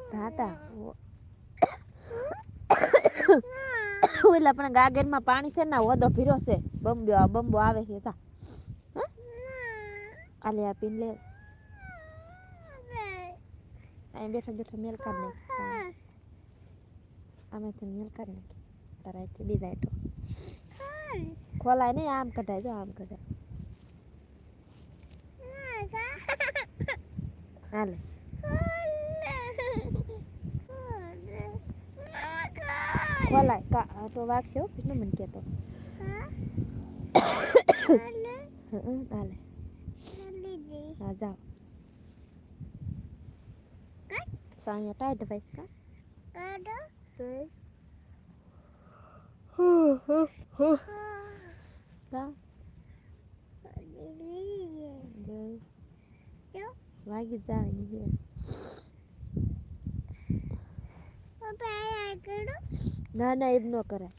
ટાટા ઓલા પણ ગાગરમાં પાણી છે ને ઓદો ભીરો છે બંબો આવે છે તા આલે આપીને લે અહીં બેઠો બેઠો મેલ કાઢ નાખ આમાંથી મેલ કાઢ નાખ તારાથી બીજા એઠો ખોલાય નહીં આમ કઢાય જો આમ કઢાય હાલે ખોલાય કા તો વાગશે હો કેટલું મને કહેતો હાલે હા જાઓ સાયા ટાઈટ ભાઈ કા વાગી જ આવે ને ના ના એમ ન કરાય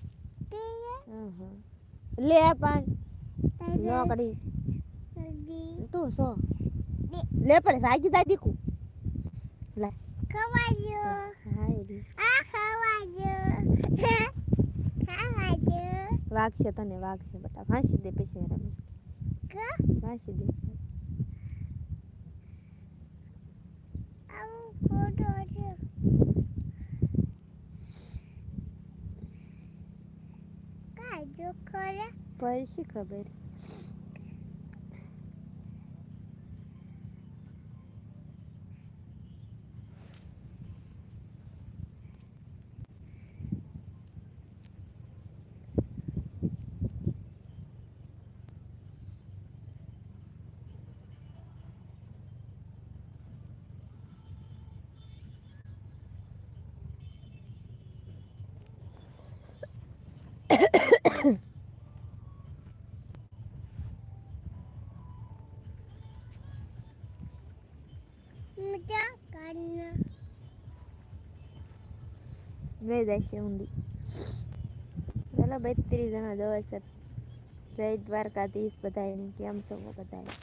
લે પાણી ન કડી તું સો લે પર વાગી જા દીકુ લે ખવાજો આ ખવાજો વાગશે તને વાગશે બટા ફાંસી દે પછી રમે ફાંસી દે પછી ખબર વે જશે ઊંડી ચાલો 32 જણા જોવે છે જય દ્વારકાધીશ બધાને કેમ છો બધાય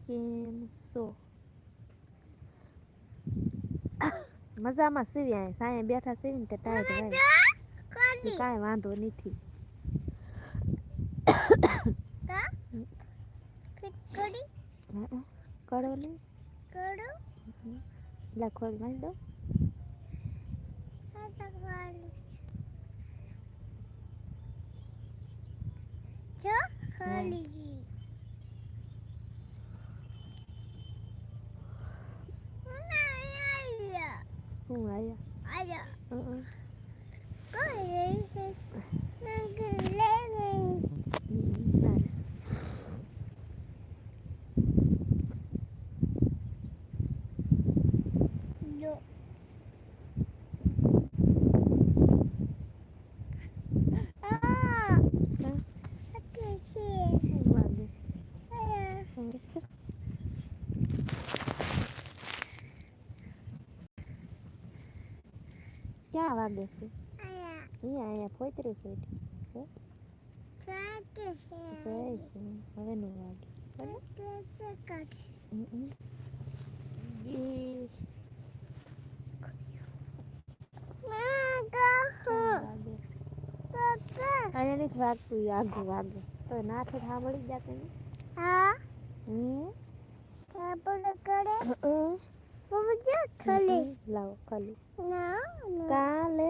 કેમ છો મજામાં સીવી સાંય બેઠા સીવીને તે ટાઈટ ભાઈ કાંઈ વાંધો નથી કડો લે લા ખોલ માં દો હું આયા ક્યાં વાગે છે અહીંયા પોતરી છે હવે નું વાગે અહીંયા નથી વાગતું આગું વાગે તો નાથે સાંભળી જાતે ને લાવો ખાલી કાલે